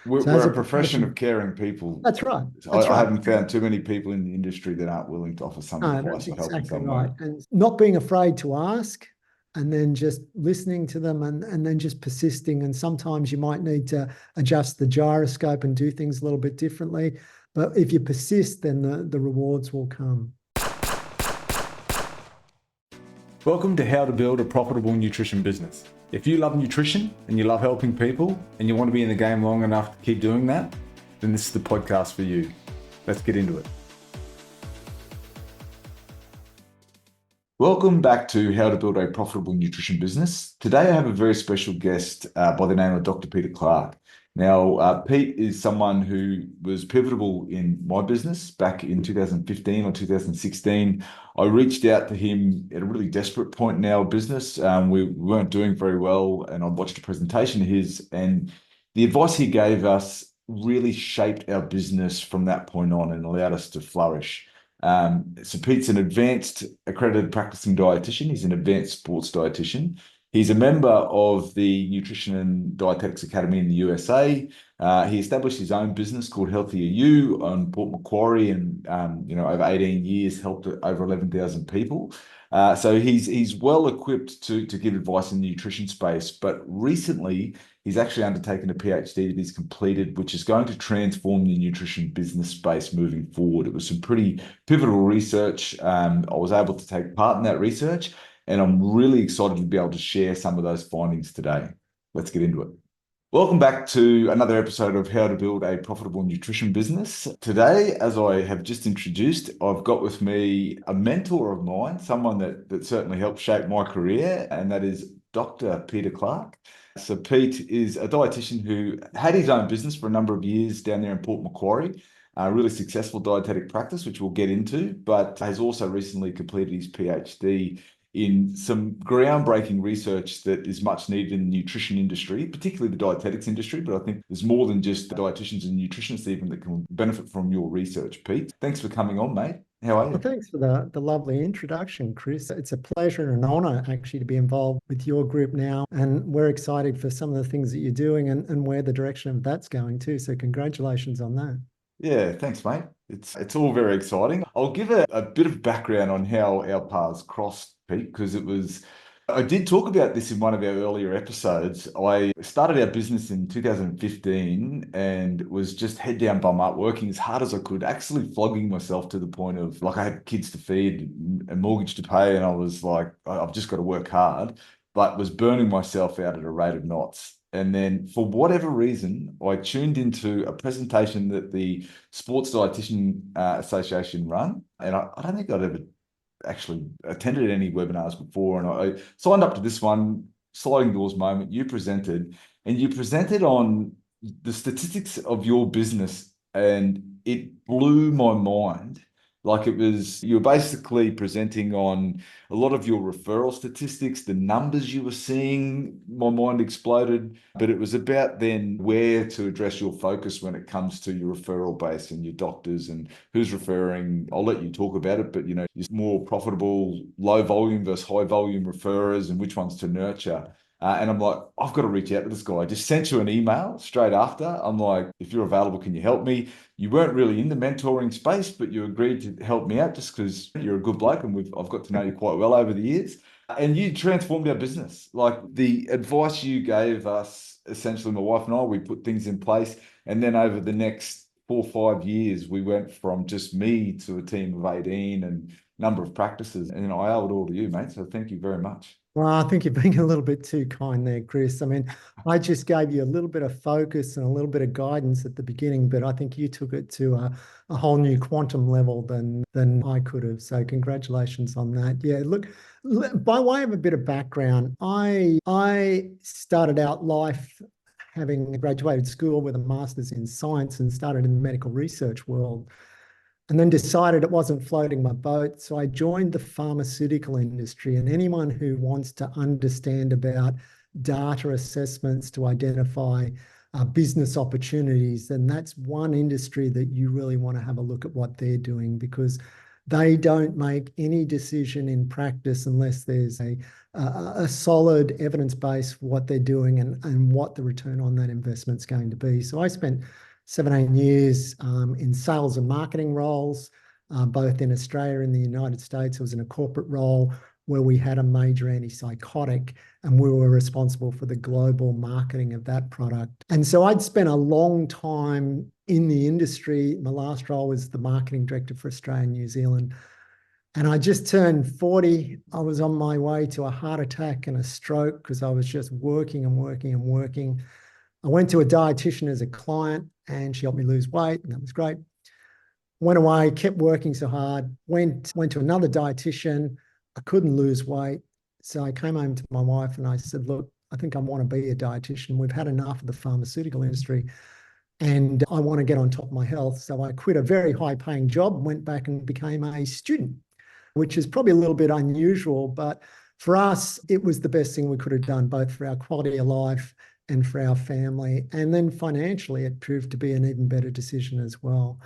So as We're a a profession of profession, caring people. that's right. I, That's I right. haven't found too many people in the industry that aren't willing to offer some No, that's advice or help in exactly some way. right. And not being afraid to ask and then just listening to them and then just persisting. And sometimes you might need to adjust the gyroscope and do things a little bit differently. But if you persist, then the rewards will come. Welcome to How to Build a Profitable Nutrition Business. If you love nutrition and you love helping people and you want to be in the game long enough to keep doing that, then this is the podcast for you. Let's get into it. Welcome back to How to Build a Profitable Nutrition Business. Today I have a very special guest by the name of Dr. Peter Clark. Now, Pete is someone who was pivotal in my business back in 2015 or 2016. I reached out to him at a really desperate point in our business. We weren't doing very well, and I watched a presentation of his, and the advice he gave us really shaped our business from that point on and allowed us to flourish. So Pete's an advanced accredited practicing dietitian. He's an advanced sports dietitian. He's a member of the Nutrition and Dietetics Academy in the USA. He established his own business called Healthier You on Port Macquarie, and over 18 years helped over 11,000 people. So he's well equipped to give advice in the nutrition space. But recently, he's actually undertaken a PhD that he's completed, which is going to transform the nutrition business space moving forward. It was some pretty pivotal research. I was able to take part in that research, and I'm really excited to be able to share some of those findings today. Let's get into it. Welcome back to another episode of How to Build a Profitable Nutrition Business. Today, as I have just introduced, I've got with me a mentor of mine, someone that certainly helped shape my career, and that is Dr. Peter Clark. So Pete is a dietitian who had his own business for a number of years down there in Port Macquarie, a really successful dietetic practice, which we'll get into, but has also recently completed his PhD in some groundbreaking research that is much needed in the nutrition industry, particularly the dietetics industry. But I think there's more than just dietitians and nutritionists even that can benefit from your research, Pete. Thanks for coming on, mate. How are Well, you? thanks for the lovely introduction, Chris. It's a pleasure and an honor actually to be involved with your group now. And we're excited for some of the things that you're doing and where the direction of that's going too. So congratulations on that. Yeah, thanks, mate. It's all very exciting. I'll give a bit of background on how our paths crossed, Pete, because I did talk about this in one of our earlier episodes. I started our business in 2015 and was just head down bum up, working as hard as I could, actually flogging myself to the point of like I had kids to feed, a mortgage to pay, and I was like, I've just got to work hard, but was burning myself out at a rate of knots. And then, for whatever reason, I tuned into a presentation that the Sports Dietitian Association run, and I don't think I'd ever actually attended any webinars before, and I signed up to this one, sliding doors moment. You presented, and you presented on the statistics of your business, and it blew my mind. Like you were basically presenting on a lot of your referral statistics, the numbers you were seeing, my mind exploded. But it was about then where to address your focus when it comes to your referral base and your doctors and who's referring. I'll let you talk about it, but your more profitable, low volume versus high volume referrers and which ones to nurture. And I'm like, I've got to reach out to this guy. I just sent you an email straight after. I'm like, if you're available, can you help me? You weren't really in the mentoring space, but you agreed to help me out just because you're a good bloke and I've got to know you quite well over the years. And you transformed our business. Like the advice you gave us, essentially, my wife and I, we put things in place. And then over the next 4 or 5 years, we went from just me to a team of 18 and number of practices. And I owe it all to you, mate. So thank you very much. Well, I think you're being a little bit too kind there, Chris. I mean, I just gave you a little bit of focus and a little bit of guidance at the beginning, but I think you took it to a whole new quantum level than I could have. So congratulations on that. Yeah, look, by way of a bit of background, I started out life having graduated school with a master's in science and started in the medical research world, and then decided it wasn't floating my boat. So I joined the pharmaceutical industry. And anyone who wants to understand about data assessments to identify business opportunities, then that's one industry that you really want to have a look at what they're doing, because They don't make any decision in practice unless there's a solid evidence base for what they're doing and what the return on that investment's going to be. So I spent 17 years in sales and marketing roles, both in Australia and the United States. I was in a corporate role where we had a major antipsychotic and we were responsible for the global marketing of that product. And so I'd spent a long time in the industry. My last role was the marketing director for Australia and New Zealand. And I just turned 40. I was on my way to a heart attack and a stroke because I was just working and working and working. I went to a dietitian as a client and she helped me lose weight, and that was great. Went away, kept working so hard, went to another dietitian. I couldn't lose weight. So I came home to my wife and I said, look, I think I want to be a dietitian. We've had enough of the pharmaceutical industry and I want to get on top of my health. So I quit a very high paying job, went back and became a student, which is probably a little bit unusual, but for us, it was the best thing we could have done, both for our quality of life and for our family. And then financially, it proved to be an even better decision as well.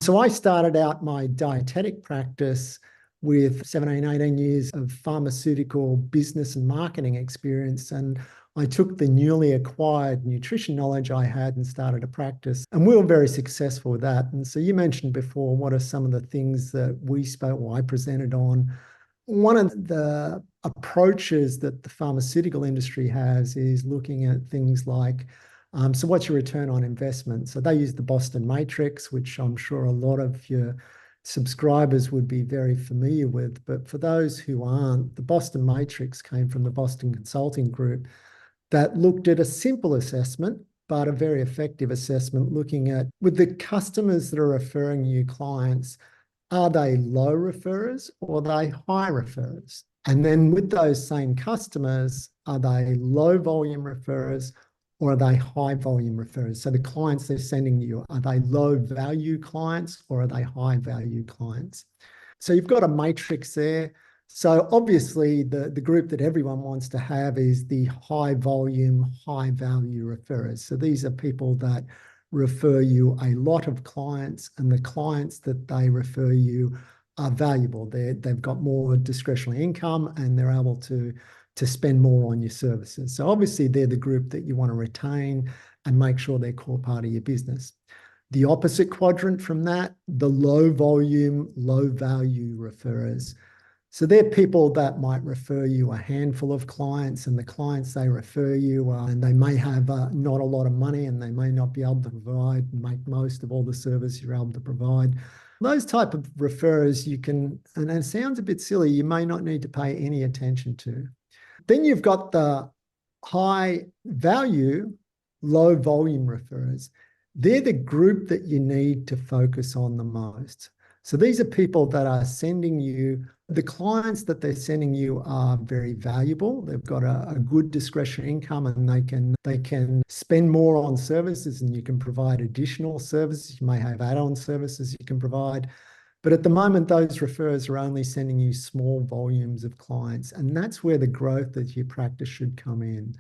So I started out my dietetic practice with 17, 18 years of pharmaceutical business and marketing experience. And I took the newly acquired nutrition knowledge I had and started a practice. And we were very successful with that. And so you mentioned before, what are some of the things that I presented on? One of the approaches that the pharmaceutical industry has is looking at things like, so what's your return on investment? So they use the Boston Matrix, which I'm sure a lot of your subscribers would be very familiar with. But for those who aren't, the Boston Matrix came from the Boston Consulting Group that looked at a simple assessment, but a very effective assessment, looking at, with the customers that are referring you clients, are they low referrers or are they high referrers? And then with those same customers, are they low volume referrers or are they high volume referrers? So the clients they're sending you, are they low value clients or are they high value clients? So you've got a matrix there. So obviously the group that everyone wants to have is the high volume, high value referrers. So these are people that refer you a lot of clients, and the clients that they refer you are valuable. They've got more discretionary income and they're able to spend more on your services. So obviously they're the group that you want to retain and make sure they're core part of your business. The opposite quadrant from that, the low volume, low value referrers. So they're people that might refer you a handful of clients, and the clients they refer you, and they may have not a lot of money and they may not be able to provide and make most of all the service you're able to provide. Those type of referrers you can, and it sounds a bit silly, you may not need to pay any attention to. Then you've got the high value, low volume referrers. They're the group that you need to focus on the most. So these are people that are sending you, the clients that they're sending you are very valuable. They've got a good discretionary income and they can spend more on services, and you can provide additional services. You may have add-on services you can provide. But at the moment, those referrers are only sending you small volumes of clients, and that's where the growth of your practice should come in.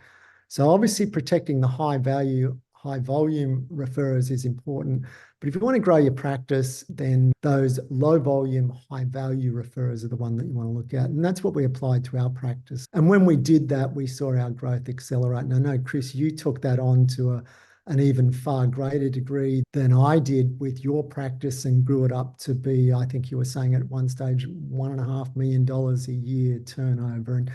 So obviously protecting the high value, high volume referrers is important. But if you want to grow your practice, then those low volume, high value referrers are the one that you want to look at. And that's what we applied to our practice. And when we did that, we saw our growth accelerate. And I know, Chris, you took that on to an even far greater degree than I did with your practice and grew it up to be, I think you were saying at one stage, $1.5 million a year turnover.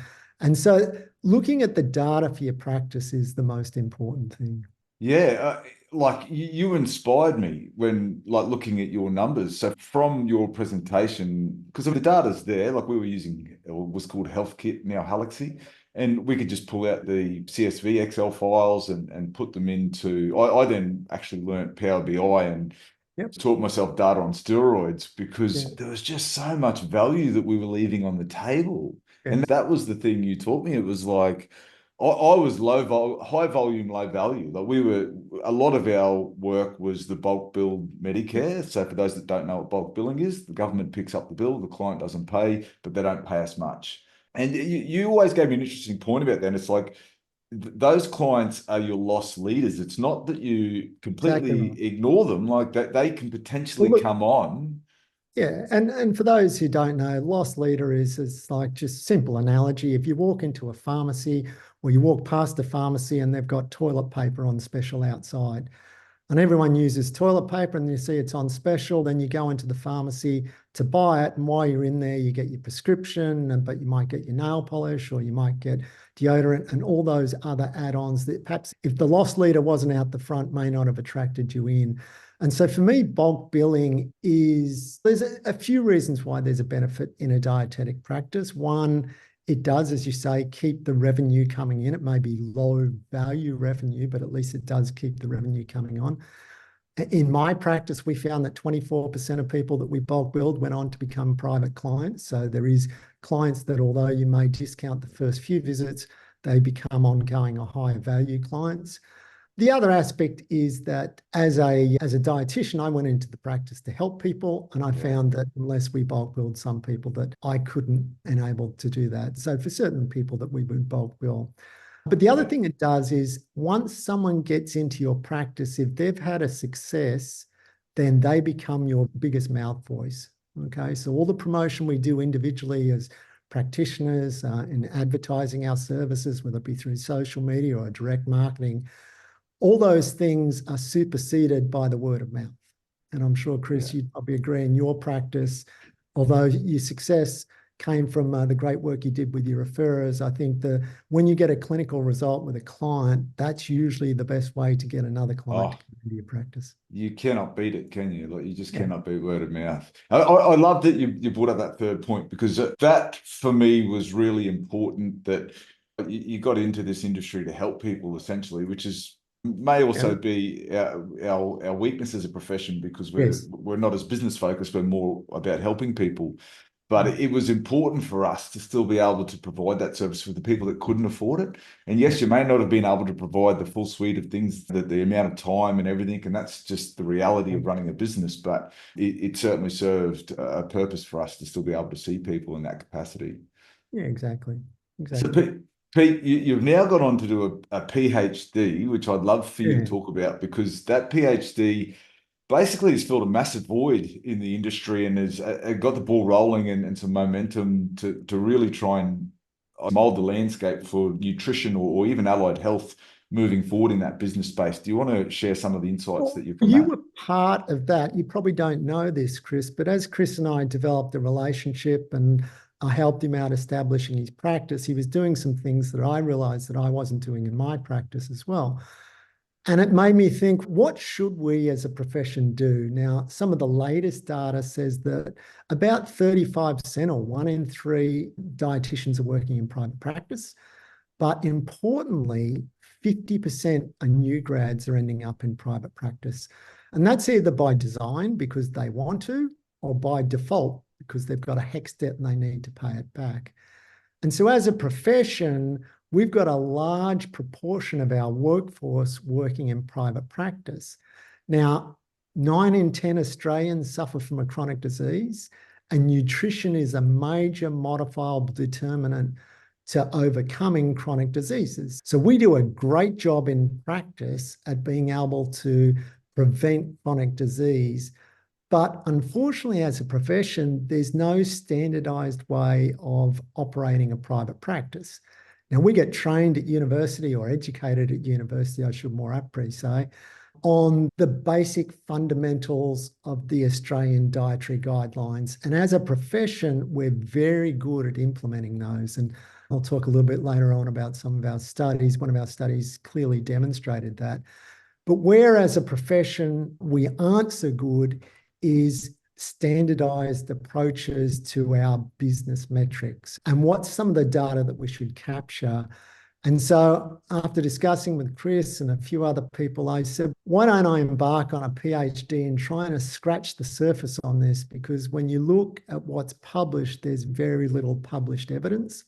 And so looking at the data for your practice is the most important thing. Yeah, like you inspired me when looking at your numbers. So from your presentation, because the data's there, like we were using, it was called HealthKit, now Halaxy, and we could just pull out the CSV Excel files and put them into, I then actually learned Power BI and taught myself data on steroids because there was just so much value that we were leaving on the table. And that was the thing you taught me. It was like, I was high volume, low value. Like a lot of our work was the bulk bill Medicare. So for those that don't know what bulk billing is, the government picks up the bill, the client doesn't pay, but they don't pay us much. And you always gave me an interesting point about that. And it's like, those clients are your loss leaders. It's not that you completely ignore them, like that they can potentially come on. Yeah, and for those who don't know, loss leader is like just simple analogy. If you walk into a pharmacy or you walk past a pharmacy and they've got toilet paper on special outside, and everyone uses toilet paper and you see it's on special, then you go into the pharmacy to buy it. And while you're in there, you get your prescription, but you might get your nail polish or you might get deodorant and all those other add-ons that perhaps if the loss leader wasn't out the front may not have attracted you in. And so for me, bulk billing there's a few reasons why there's a benefit in a dietetic practice. One, it does, as you say, keep the revenue coming in. It may be low value revenue, but at least it does keep the revenue coming on. In my practice, we found that 24% of people that we bulk billed went on to become private clients. So there is clients that although you may discount the first few visits, they become ongoing or higher value clients. The other aspect is that as a dietitian, I went into the practice to help people, and I found that unless we bulk billed some people, that I couldn't enable to do that. So for certain people that we would bulk bill. But the other thing it does is once someone gets into your practice, if they've had a success, then they become your biggest mouth voice. Okay, so all the promotion we do individually as practitioners in advertising our services, whether it be through social media or direct marketing, all those things are superseded by the word of mouth. And I'm sure, Chris, you'd probably agree in your practice, although your success came from the great work you did with your referrers, I think when you get a clinical result with a client, that's usually the best way to get another client to come into your practice. You cannot beat it, can you? Like you just cannot beat word of mouth. I love that you brought up that third point, because that for me was really important, that you got into this industry to help people essentially, which may also be our weakness as a profession, because we're not as business focused, we're more about helping people. But it was important for us to still be able to provide that service for the people that couldn't afford it. And yes, you may not have been able to provide the full suite of things, the amount of time and everything, and that's just the reality of running a business, but it certainly served a purpose for us to still be able to see people in that capacity. Yeah, exactly. So Pete, you've now gone on to do a PhD, which I'd love for you to talk about, because that PhD basically has filled a massive void in the industry and has got the ball rolling and some momentum to really try and mold the landscape for nutrition or even allied health moving forward in that business space. Do you want to share some of the insights that you've got? You were part of that. You probably don't know this, Chris, but as Chris and I developed a relationship and I helped him out establishing his practice, he was doing some things that I realized that I wasn't doing in my practice as well. And it made me think, what should we as a profession do? Now, some of the latest data says that about 35% or 1 in 3 dietitians are working in private practice. But importantly, 50% of new grads are ending up in private practice. And that's either by design because they want to, or by default because they've got a HECS debt and they need to pay it back. And so as a profession, we've got a large proportion of our workforce working in private practice. Now, 9 in 10 Australians suffer from a chronic disease, and nutrition is a major modifiable determinant to overcoming chronic diseases. So we do a great job in practice at being able to prevent chronic disease. But unfortunately, as a profession, there's no standardized way of operating a private practice. Now, we get trained at university or educated at university, I should more aptly say, on the basic fundamentals of the Australian dietary guidelines. And as a profession, we're very good at implementing those. And I'll talk a little bit later on about some of our studies. One of our studies clearly demonstrated that. But where as a profession we aren't so good is standardized approaches to our business metrics and what's some of the data that we should capture. And so after discussing with Chris and a few other people, I said, why don't I embark on a PhD and trying to scratch the surface on this? Because when you look at what's published, there's very little published evidence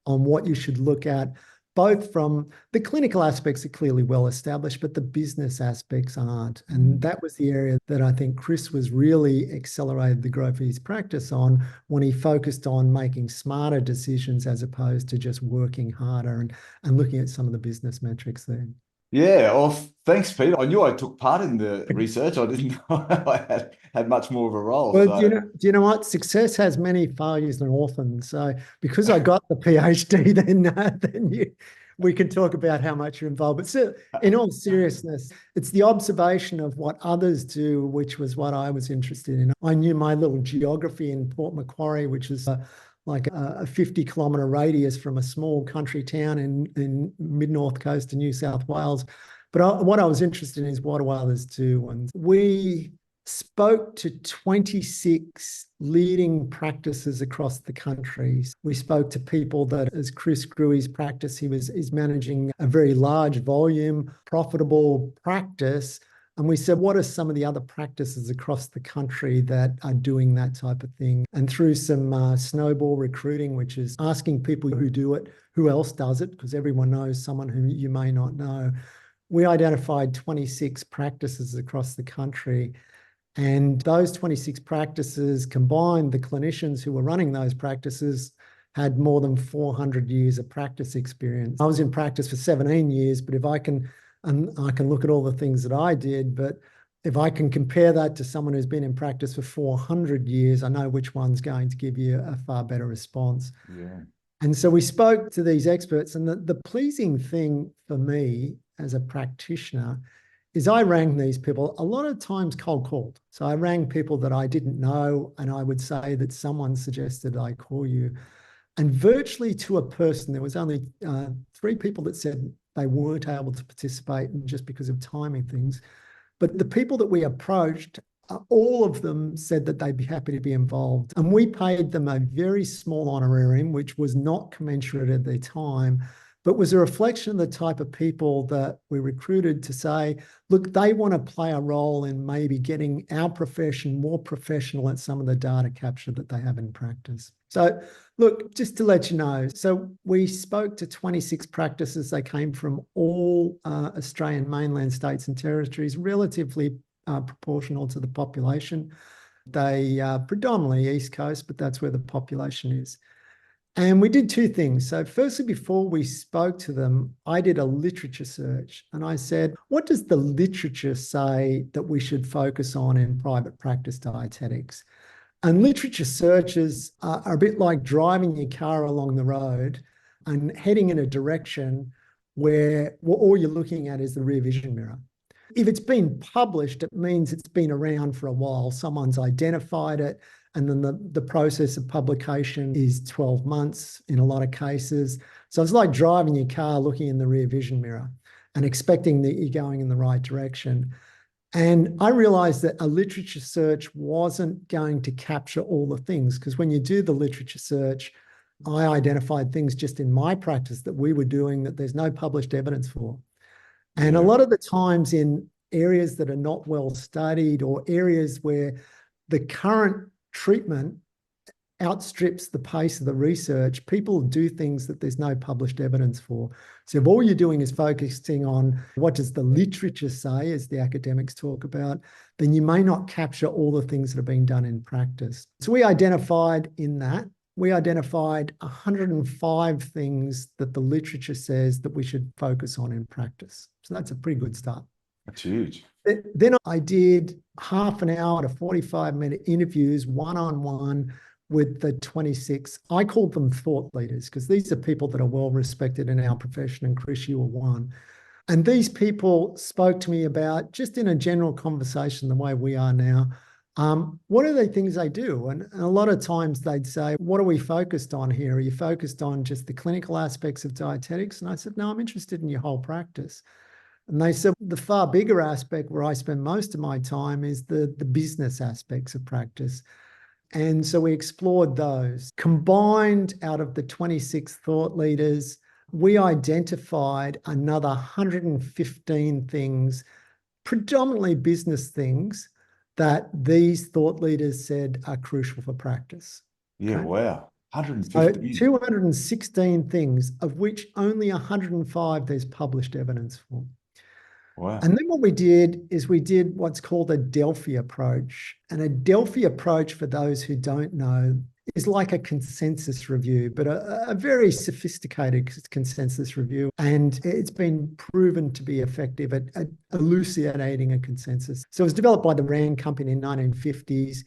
on what you should look at, both from the clinical aspects are clearly well established, but the business aspects aren't. And that was the area that I think Chris was really accelerated the growth of his practice on when he focused on making smarter decisions as opposed to just working harder and looking at some of the business metrics there. Yeah, well, thanks, Pete. I knew I took part in the research. I didn't know I had much more of a role. Well, So, do you know what? Success has many failures and orphans. So because I got the PhD, we can talk about how much you're involved. But so, in all seriousness, it's the observation of what others do, which was what I was interested in. I knew my little geography in Port Macquarie, which is like a 50-kilometre radius from a small country town in mid-north coast of New South Wales. But what I was interested in is what do others do? And we spoke to 26 leading practices across the country. We spoke to people that, as Chris grew his practice, he's managing a very large volume, profitable practice. And we said, what are some of the other practices across the country that are doing that type of thing? And through some snowball recruiting, which is asking people who do it, who else does it, because everyone knows someone who you may not know, we identified 26 practices across the country. And those 26 practices combined, the clinicians who were running those practices had more than 400 years of practice experience. I was in practice for 17 years, but if I can look at all the things that I did, but if I can compare that to someone who's been in practice for 400 years, I know which one's going to give you a far better response. yeah. And so we spoke to these experts, and the pleasing thing for me as a practitioner is I rang these people, a lot of times cold called. So I rang people that I didn't know, and I would say that someone suggested I call you. And virtually to a person, there was only 3 people that said they weren't able to participate just because of timing things. But the people that we approached, all of them said that they'd be happy to be involved. And we paid them a very small honorarium, which was not commensurate at the time, but was a reflection of the type of people that we recruited to say, look, they want to play a role in maybe getting our profession more professional at some of the data capture that they have in practice. So look, just to let you know, so we spoke to 26 practices. They came from all Australian mainland states and territories, relatively proportional to the population. They predominantly East Coast, but that's where the population is. And we did 2 things. So firstly, before we spoke to them, I did a literature search and I said, what does the literature say that we should focus on in private practice dietetics? And literature searches are a bit like driving your car along the road and heading in a direction where all you're looking at is the rear vision mirror. If it's been published, it means it's been around for a while. Someone's identified it, and then the process of publication is 12 months in a lot of cases. So it's like driving your car looking in the rear vision mirror and expecting that you're going in the right direction. And I realized that a literature search wasn't going to capture all the things, because when you do the literature search, I identified things just in my practice that we were doing that there's no published evidence for. And a lot of the times in areas that are not well studied or areas where the current treatment outstrips the pace of the research, people do things that there's no published evidence for. So if all you're doing is focusing on what does the literature say, as the academics talk about, then you may not capture all the things that are being done in practice. So we identified 105 things that the literature says that we should focus on in practice. So that's a pretty good start. That's huge. Then I did half an hour to 45-minute interviews, one-on-one, with the 26, I called them thought leaders, because these are people that are well respected in our profession, and Chris, you were one. And these people spoke to me about, just in a general conversation, the way we are now, what are the things they do? And a lot of times they'd say, what are we focused on here? Are you focused on just the clinical aspects of dietetics? And I said, no, I'm interested in your whole practice. And they said, the far bigger aspect where I spend most of my time is the business aspects of practice. And so we explored those. Combined out of the 26 thought leaders, we identified another 115 things, predominantly business things, that these thought leaders said are crucial for practice. Yeah, Okay? wow. 150. So 216 things, of which only 105 there's published evidence for. Wow. And then what we did is we did what's called a Delphi approach. And a Delphi approach, for those who don't know, is like a consensus review, but a very sophisticated consensus review. And it's been proven to be effective at elucidating a consensus. So it was developed by the Rand Company in the 1950s.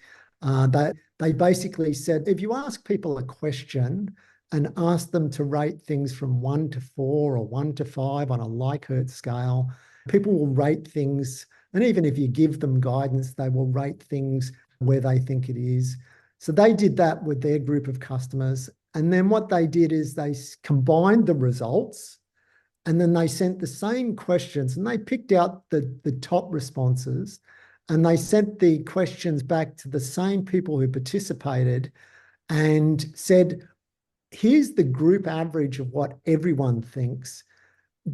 They basically said, if you ask people a question and ask them to rate things from 1 to 4 or 1 to 5 on a Likert scale, people will rate things. And even if you give them guidance, they will rate things where they think it is. So they did that with their group of customers. And then what they did is they combined the results, and then they sent the same questions, and they picked out the top responses, and they sent the questions back to the same people who participated and said, here's the group average of what everyone thinks.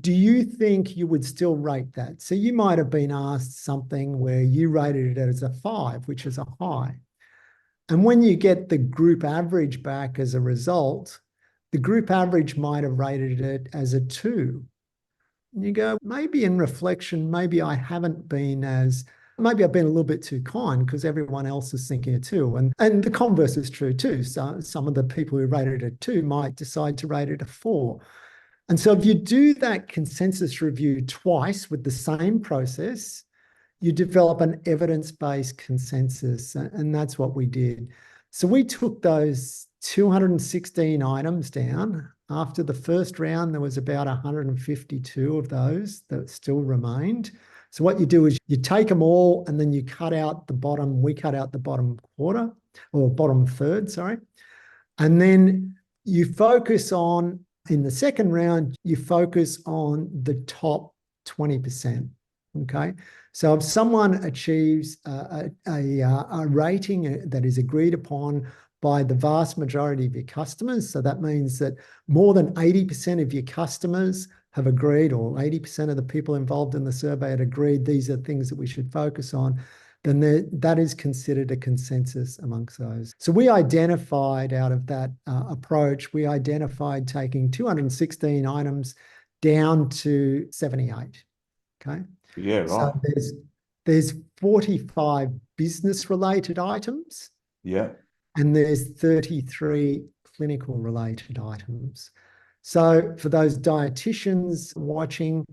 Do you think you would still rate that? So you might have been asked something where you rated it as a 5, which is a high. And when you get the group average back as a result, the group average might have rated it as a 2. And you go, maybe in reflection, maybe I've been a little bit too kind because everyone else is thinking a 2. And the converse is true too. So some of the people who rated it a 2 might decide to rate it a 4. And so if you do that consensus review twice with the same process, you develop an evidence-based consensus, and that's what we did. So we took those 216 items down. After the first round, there was about 152 of those that still remained. So what you do is you take them all and then you cut out the bottom. We cut out the bottom quarter or bottom third, sorry. And then you focus on, in the second round, you focus on the top 20%. Okay. So if someone achieves a rating that is agreed upon by the vast majority of your customers, so that means that more than 80% of your customers have agreed, or 80% of the people involved in the survey had agreed these are things that we should focus on, then that is considered a consensus amongst those. So we identified out of that approach, we identified taking 216 items down to 78. Okay. Yeah, right. So there's 45 business-related items. Yeah. And there's 33 clinical-related items. So for those dietitians watching,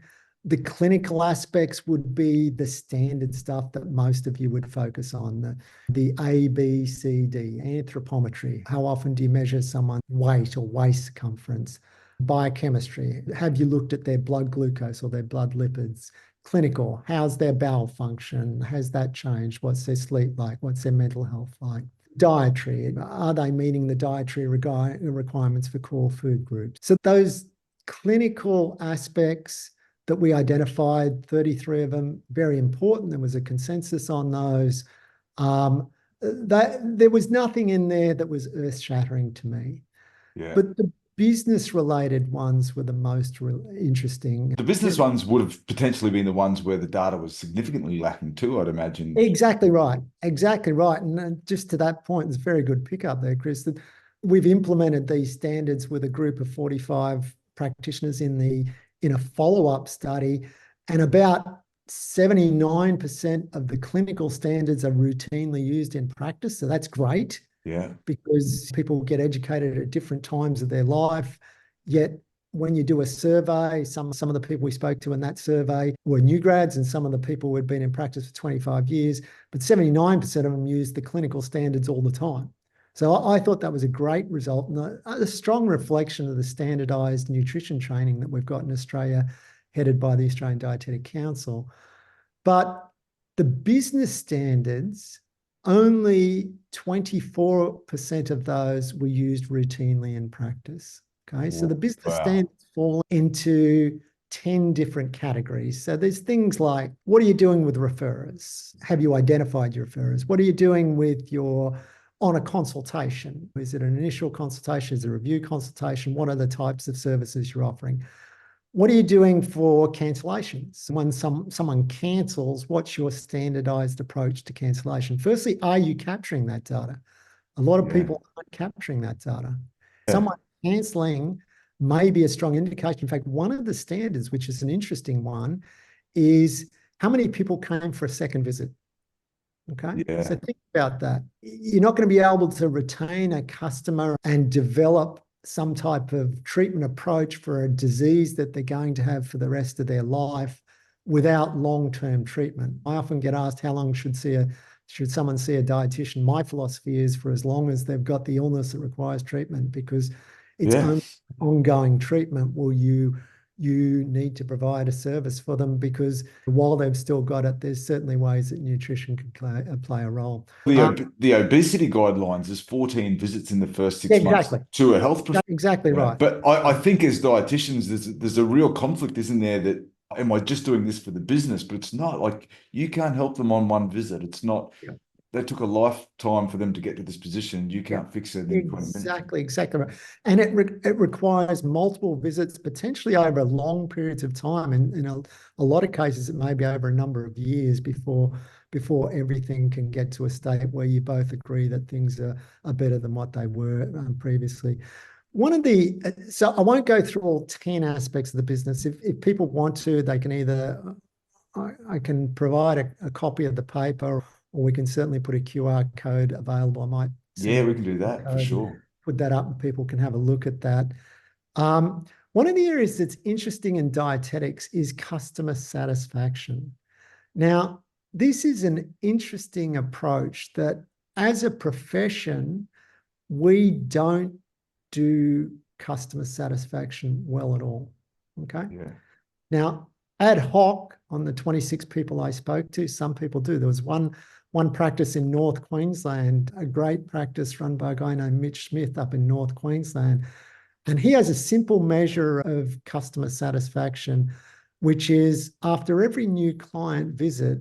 the clinical aspects would be the standard stuff that most of you would focus on, the A, B, C, D, anthropometry. How often do you measure someone's weight or waist circumference? Biochemistry. Have you looked at their blood glucose or their blood lipids? Clinical. How's their bowel function? Has that changed? What's their sleep like? What's their mental health like? Dietary. Are they meeting the dietary requirements for core food groups? So those clinical aspects that we identified, 33 of them, very important. There was a consensus on those. There was nothing in there that was earth-shattering to me. Yeah. But the business-related ones were the most interesting. The business ones would have potentially been the ones where the data was significantly lacking too, I'd imagine. Exactly right. Exactly right. And just to that point, it's a very good pickup there, Chris, that we've implemented these standards with a group of 45 practitioners in a follow-up study, and about 79% of the clinical standards are routinely used in practice. So that's great. Yeah. Because people get educated at different times of their life. Yet when you do a survey, some of the people we spoke to in that survey were new grads, and some of the people who had been in practice for 25 years, but 79% of them used the clinical standards all the time. So I thought that was a great result, and a strong reflection of the standardized nutrition training that we've got in Australia, headed by the Australian Dietetic Council. But the business standards, only 24% of those were used routinely in practice. Okay, so the business standards fall into 10 different categories. So there's things like, what are you doing with referrers? Have you identified your referrers? What are you doing with on a consultation? Is it an initial consultation? Is it a review consultation? What are the types of services you're offering? What are you doing for cancellations? When someone cancels, what's your standardized approach to cancellation? Firstly, are you capturing that data? A lot of people aren't capturing that data. Yeah. Someone canceling may be a strong indication. In fact, one of the standards, which is an interesting one, is how many people came for a second visit. Okay. Yeah. So think about that. You're not going to be able to retain a customer and develop some type of treatment approach for a disease that they're going to have for the rest of their life without long-term treatment. I often get asked how long should someone see a dietitian? My philosophy is for as long as they've got the illness that requires treatment, because it's only ongoing treatment will you need to provide a service for them, because while they've still got it, there's certainly ways that nutrition can play a role. The obesity guidelines is 14 visits in the first 6 months to a health professional. Exactly right. But I think as dietitians, there's a real conflict, isn't there, that am I just doing this for the business? But it's not. Like, you can't help them on one visit. It's not. They took a lifetime for them to get to this position. You can't fix it in 20 minutes. Exactly right. And it requires multiple visits, potentially over long periods of time. And in a lot of cases, it may be over a number of years before everything can get to a state where you both agree that things are better than what they were previously. So I won't go through all 10 aspects of the business. If people want to, they can either, I can provide a copy of the paper, or we can certainly put a QR code available. I might. Yeah, we can do that for sure. Put that up and people can have a look at that. One of the areas that's interesting in dietetics is customer satisfaction. Now, this is an interesting approach that as a profession, we don't do customer satisfaction well at all. Okay. Yeah. Now, ad hoc on the 26 people I spoke to, some people do. There was one practice in North Queensland, a great practice run by a guy named Mitch Smith up in North Queensland. And he has a simple measure of customer satisfaction, which is after every new client visit,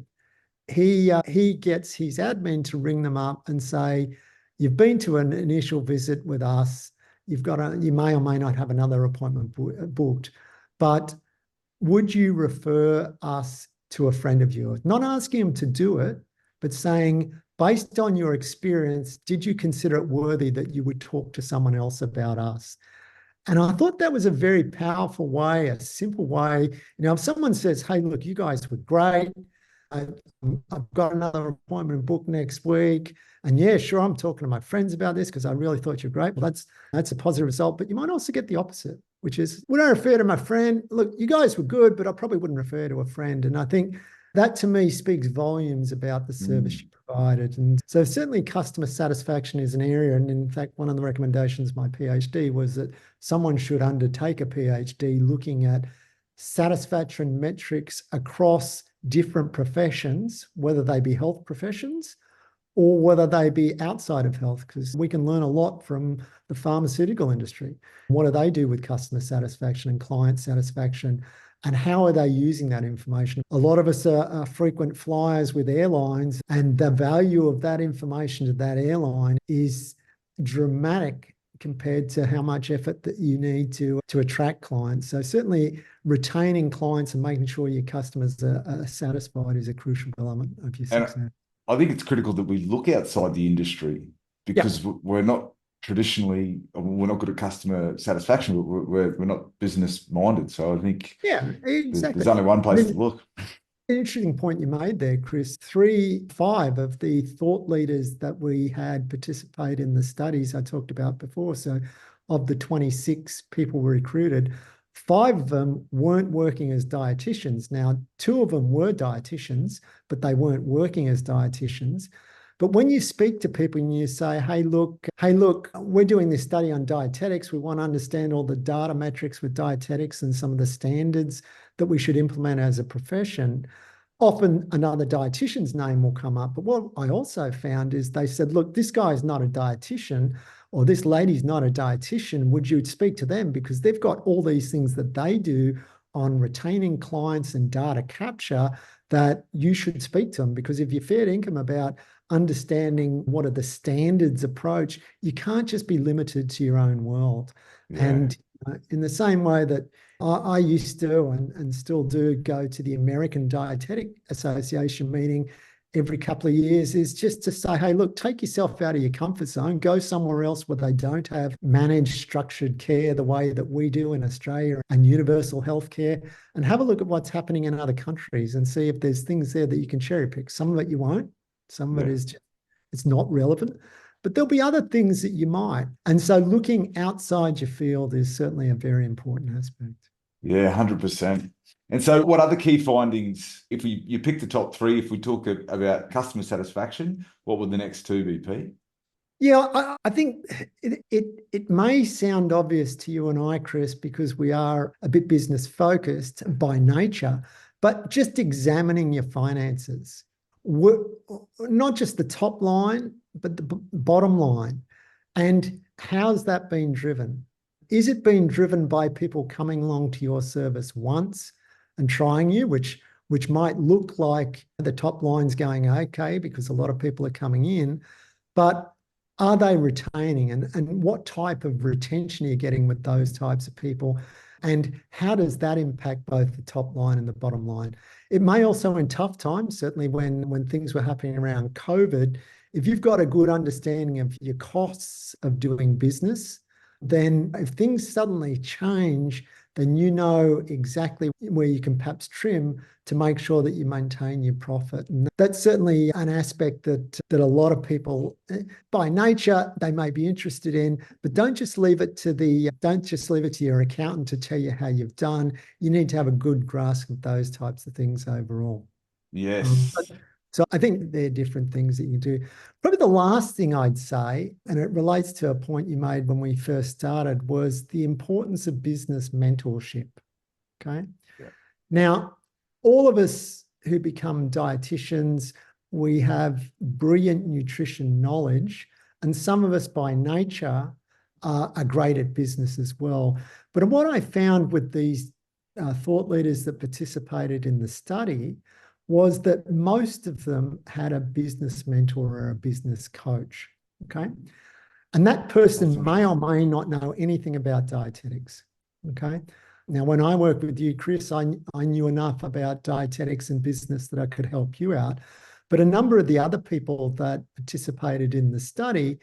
he gets his admin to ring them up and say, you've been to an initial visit with us. You may or may not have another appointment booked, but would you refer us to a friend of yours? Not asking him to do it, but saying, based on your experience, did you consider it worthy that you would talk to someone else about us? And I thought that was a very powerful way, a simple way. If someone says, hey, look, you guys were great. I've got another appointment booked next week. And yeah, sure, I'm talking to my friends about this because I really thought you're great. Well, that's a positive result. But you might also get the opposite, which is, would I refer to my friend? Look, you guys were good, but I probably wouldn't refer to a friend. And I think that to me speaks volumes about the service you provided. And so certainly customer satisfaction is an area. And in fact, one of the recommendations of my PhD was that someone should undertake a PhD looking at satisfaction metrics across different professions, whether they be health professions or whether they be outside of health, because we can learn a lot from the pharmaceutical industry. What do they do with customer satisfaction and client satisfaction? And how are they using that information? A lot of us are frequent flyers with airlines, and the value of that information to that airline is dramatic compared to how much effort that you need to attract clients. So certainly retaining clients and making sure your customers are satisfied is a crucial element of your success. And I think it's critical that we look outside the industry, because we're not good at customer satisfaction. We're not business minded. So I think there's only one place to look. An interesting point you made there, Chris. 5 of the thought leaders that we had participate in the studies I talked about before, so of the 26 people we recruited, 5 of them weren't working as dietitians. Now, 2 of them were dietitians, but they weren't working as dietitians. But when you speak to people and you say, hey, look, we're doing this study on dietetics. We want to understand all the data metrics with dietetics and some of the standards that we should implement as a profession. Often another dietitian's name will come up. But what I also found is they said, look, this guy's not a dietitian, or this lady's not a dietitian. Would you speak to them? Because they've got all these things that they do on retaining clients and data capture that you should speak to them. Because if you're fair income about understanding what are the standards approach, you can't just be limited to your own world. And in the same way that I used to and still do go to the American Dietetic Association meeting every couple of years, is just to say, hey, look, take yourself out of your comfort zone, go somewhere else where they don't have managed structured care the way that we do in Australia and universal healthcare, and have a look at what's happening in other countries and see if there's things there that you can cherry pick. Some of it you won't, Some of it is just, it's not relevant, but there'll be other things that you might. And so looking outside your field is certainly a very important aspect. Yeah, 100%. And so what other key findings, if you pick the top three, if we talk about customer satisfaction, what would the next two be, Pete? Yeah, I think it may sound obvious to you and I, Chris, because we are a bit business focused by nature, but just examining your finances, not just the top line, but the bottom line. And how's that been driven? Is it being driven by people coming along to your service once and trying you, which might look like the top line's going okay because a lot of people are coming in, but are they retaining, and what type of retention are you getting with those types of people? And how does that impact both the top line and the bottom line? It may also, in tough times, certainly when things were happening around COVID, if you've got a good understanding of your costs of doing business, then if things suddenly change, then you know exactly where you can perhaps trim to make sure that you maintain your profit. And that's certainly an aspect that a lot of people, by nature, they may be interested in, but don't just leave it to your accountant to tell you how you've done. You need to have a good grasp of those types of things overall. Yes. So I think they're different things that you can do. Probably the last thing I'd say, and it relates to a point you made when we first started, was the importance of business mentorship. Okay. Yeah. Now, all of us who become dietitians, we have brilliant nutrition knowledge, and some of us by nature are great at business as well. But what I found with these thought leaders that participated in the study was that most of them had a business mentor or a business coach, okay? And that person may or may not know anything about dietetics, okay? Now, when I worked with you, Chris, I knew enough about dietetics and business that I could help you out. But a number of the other people that participated in the study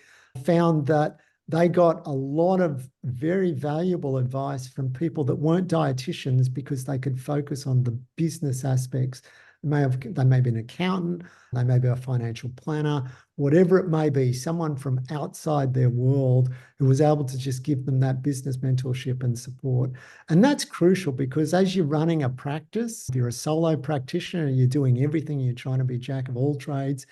found that they got a lot of very valuable advice from people that weren't dietitians because they could focus on the business aspects. They may be an accountant, they may be a financial planner, whatever it may be, someone from outside their world who was able to just give them that business mentorship and support. And that's crucial because as you're running a practice, if you're a solo practitioner, you're doing everything, you're trying to be jack of all trades.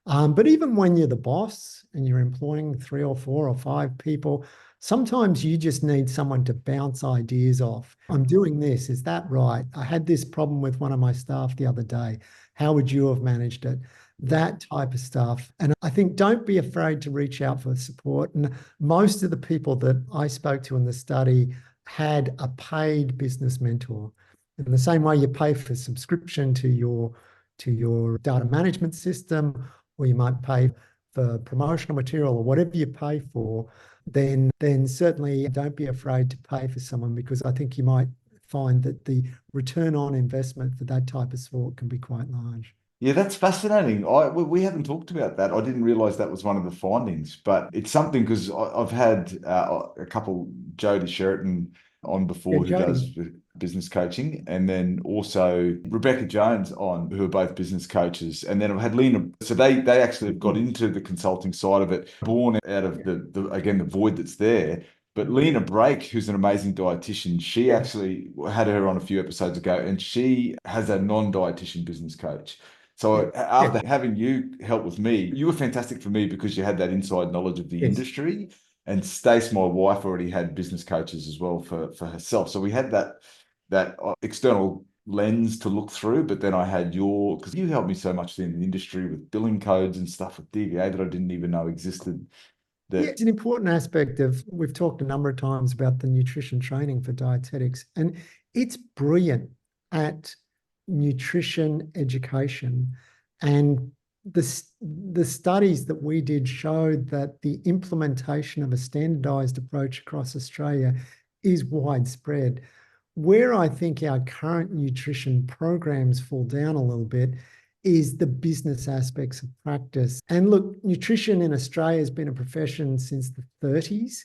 But even when you're the boss and you're employing 3 or 4 or 5 people, sometimes you just need someone to bounce ideas off. I'm doing this. Is that right? I had this problem with one of my staff the other day. How would you have managed it? That type of stuff. And I think don't be afraid to reach out for support. And most of the people that I spoke to in the study had a paid business mentor. In the same way you pay for subscription to your data management system, or you might pay for promotional material or whatever you pay for, then certainly don't be afraid to pay for someone, because I think you might find that the return on investment for that type of support can be quite large. Yeah, that's fascinating. We haven't talked about that. I didn't realize that was one of the findings, but it's something because I've had a couple, Jody Sheraton on before, who does business coaching, and then also Rebecca Jones on, who are both business coaches. And then I've had Lena. So they actually have got into the consulting side of it, born out of the void that's there. But Lena Brake, who's an amazing dietitian, she actually had her on a few episodes ago, and she has a non-dietitian business coach. So after having you help with me, you were fantastic for me because you had that inside knowledge of the industry. And Stace, my wife, already had business coaches as well for herself. So we had that external lens to look through. But then I had because you helped me so much in the industry with billing codes and stuff with DVA that I didn't even know existed. It's an important aspect of, we've talked a number of times about the nutrition training for dietetics, and it's brilliant at nutrition education. And the studies that we did showed that the implementation of a standardized approach across Australia is widespread. Where I think our current nutrition programs fall down a little bit is the business aspects of practice. And look, nutrition in Australia has been a profession since the 30s.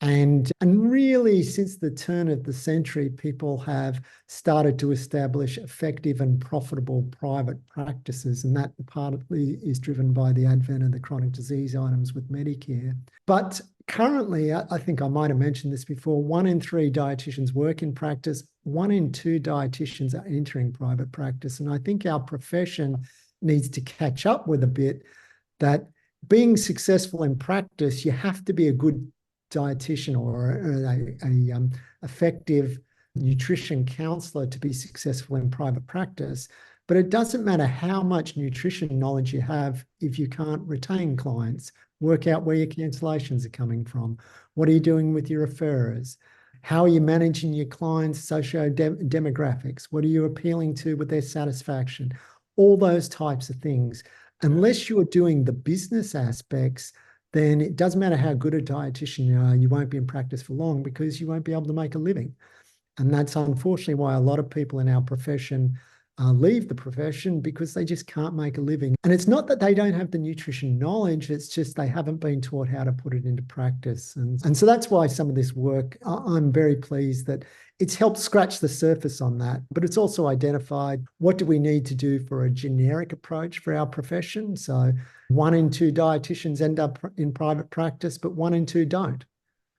And really, since the turn of the century, people have started to establish effective and profitable private practices. And that partly is driven by the advent of the chronic disease items with Medicare. But currently, I think I might have mentioned this before, 1 in 3 dietitians work in practice, 1 in 2 dietitians are entering private practice. And I think our profession needs to catch up with a bit that being successful in practice, you have to be a good dietitian or a effective nutrition counselor to be successful in private practice. But it doesn't matter how much nutrition knowledge you have if you can't retain clients, work out where your cancellations are coming from. What are you doing with your referrers? How are you managing your clients' socio-demographics? What are you appealing to with their satisfaction? All those types of things. Unless you're doing the business aspects, then it doesn't matter how good a dietitian you are, you won't be in practice for long because you won't be able to make a living. And that's unfortunately why a lot of people in our profession leave the profession, because they just can't make a living. And it's not that they don't have the nutrition knowledge, it's just they haven't been taught how to put it into practice. And so that's why some of this work, I'm very pleased that it's helped scratch the surface on that, but it's also identified what do we need to do for a generic approach for our profession. So 1 in 2 dietitians end up in private practice, but 1 in 2 don't.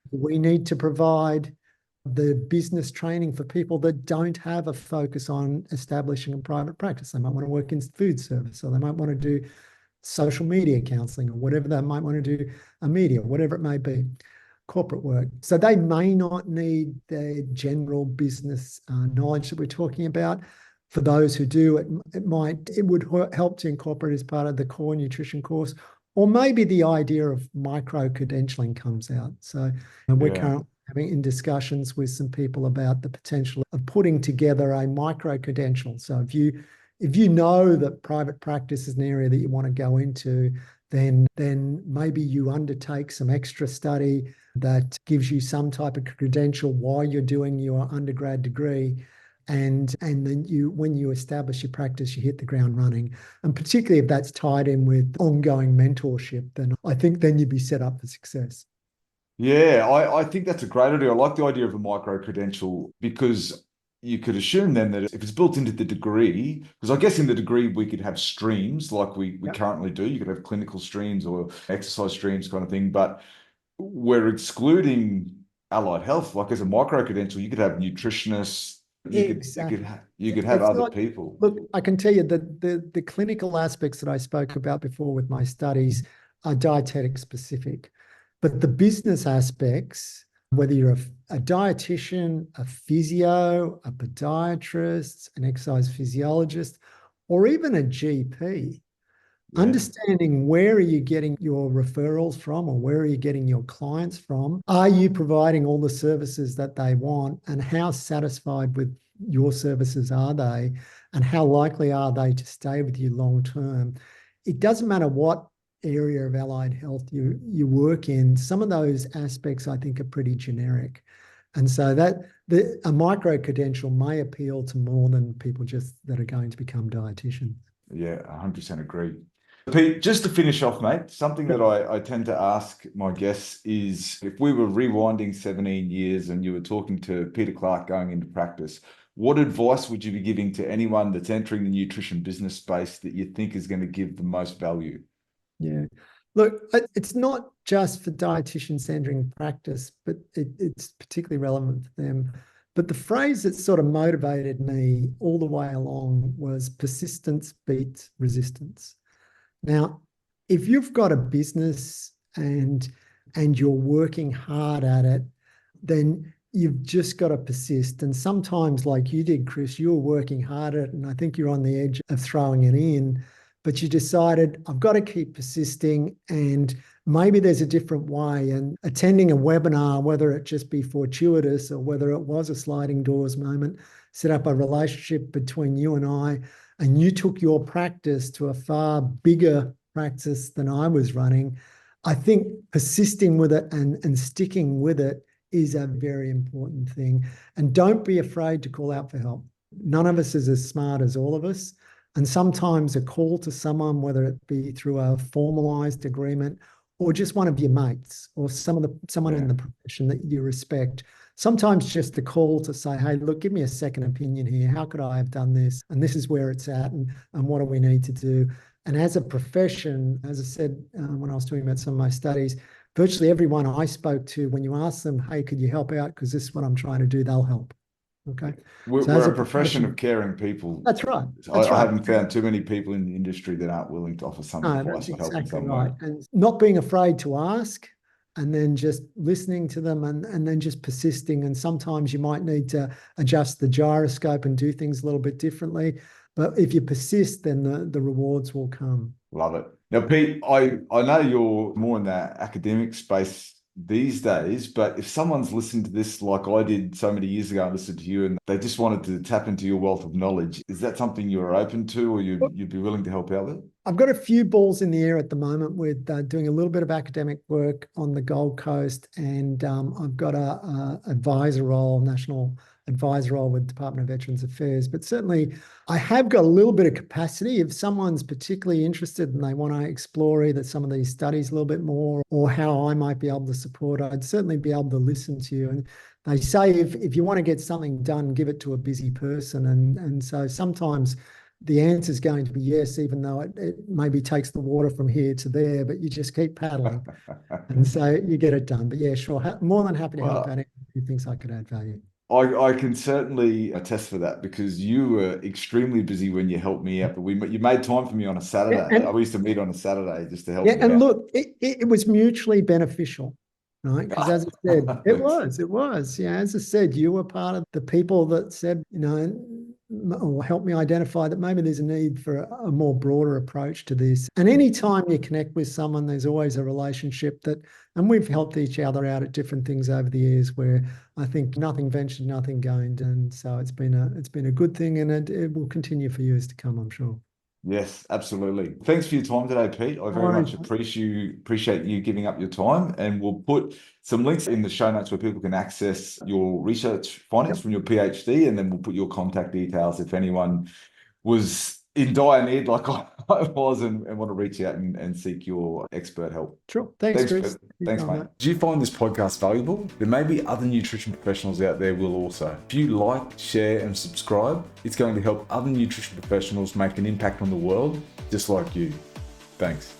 We need to provide the business training for people that don't have a focus on establishing a private practice. They might want to work in food service, or they might want to do social media counseling, or whatever they might want to do, a media, whatever it may be, corporate work. So they may not need the general business knowledge that we're talking about. For those who do, it would help to incorporate as part of the core nutrition course, or maybe the idea of micro-credentialing comes out. So we're currently in discussions with some people about the potential of putting together a micro-credential. So if you know that private practice is an area that you want to go into, then maybe you undertake some extra study that gives you some type of credential while you're doing your undergrad degree. And then when you establish your practice, you hit the ground running. And particularly if that's tied in with ongoing mentorship, then I think then you'd be set up for success. Yeah, I think that's a great idea. I like the idea of a micro-credential, because you could assume then that if it's built into the degree, because I guess in the degree we could have streams like we currently do. You could have clinical streams or exercise streams kind of thing, but we're excluding allied health. Like as a micro-credential, you could have nutritionists, you could have other people. Look, I can tell you that the clinical aspects that I spoke about before with my studies are dietetic specific. But the business aspects, whether you're a dietitian, a physio, a podiatrist, an exercise physiologist, or even a GP, understanding where are you getting your referrals from, or where are you getting your clients from? Are you providing all the services that they want, and how satisfied with your services are they, and how likely are they to stay with you long term? It doesn't matter what area of allied health you work in, some of those aspects I think are pretty generic. And so a micro-credential may appeal to more than people just that are going to become dietitians. Yeah, 100% agree. Pete, just to finish off, mate, something that I tend to ask my guests is, if we were rewinding 17 years and you were talking to Peter Clark going into practice, what advice would you be giving to anyone that's entering the nutrition business space that you think is going to give the most value? Yeah. Look, it's not just for dietitians entering practice, but it's particularly relevant for them. But the phrase that sort of motivated me all the way along was persistence beats resistance. Now, if you've got a business and you're working hard at it, then you've just got to persist. And sometimes, like you did, Chris, you're working hard at it, and I think you're on the edge of throwing it in, but you decided, I've got to keep persisting, and maybe there's a different way. And attending a webinar, whether it just be fortuitous or whether it was a sliding doors moment, set up a relationship between you and I, and you took your practice to a far bigger practice than I was running. I think persisting with it and sticking with it is a very important thing. And don't be afraid to call out for help. None of us is as smart as all of us. And sometimes a call to someone, whether it be through a formalized agreement or just one of your mates or someone in the profession that you respect. Sometimes just the call to say, hey, look, give me a second opinion here. How could I have done this? And this is where it's at, and what do we need to do? And as a profession, as I said, when I was talking about some of my studies, virtually everyone I spoke to, when you ask them, hey, could you help out? Because this is what I'm trying to do, they'll help. Okay. We're a profession of caring people. That's right. I haven't found too many people in the industry that aren't willing to offer some advice or help in some way. And not being afraid to ask, and then just listening to them, and then just persisting. And sometimes you might need to adjust the gyroscope and do things a little bit differently. But if you persist, then the rewards will come. Love it. Now, Pete, I know you're more in that academic space these days, but if someone's listened to this like I did so many years ago, I listened to you and they just wanted to tap into your wealth of knowledge, is that something you're open to, or you'd be willing to help out with? I've got a few balls in the air at the moment with doing a little bit of academic work on the Gold Coast, and I've got a advisor role, national advisor role with Department of Veterans Affairs. But certainly I have got a little bit of capacity. If someone's particularly interested and they want to explore either some of these studies a little bit more, or how I might be able to support, I'd certainly be able to listen to you. And they say if you want to get something done, give it to a busy person. And so sometimes the answer is going to be yes, even though it maybe takes the water from here to there, but you just keep paddling. And so you get it done. But yeah, sure. More than happy to help out anyone who thinks I could add value. I can certainly attest for that, because you were extremely busy when you helped me out. But you made time for me on a Saturday. We used to meet on a Saturday just to help me out. And look, it was mutually beneficial, right? Because as I said, it was. Yeah, as I said, you were part of the people that said, or help me identify that maybe there's a need for a more broader approach to this. And anytime you connect with someone, there's always a relationship and we've helped each other out at different things over the years, where I think nothing ventured, nothing gained. And so it's been a good thing, and it will continue for years to come, I'm sure. Yes, absolutely. Thanks for your time today, Pete. I very much appreciate you giving up your time, and we'll put some links in the show notes where people can access your research findings from your PhD, and then we'll put your contact details if anyone was in dire need like I was and want to reach out and seek your expert help. Sure. Thanks, Chris. Thanks, mate. Do you find this podcast valuable? There may be other nutrition professionals out there will also. If you like, share, and subscribe, it's going to help other nutrition professionals make an impact on the world just like you. Thanks.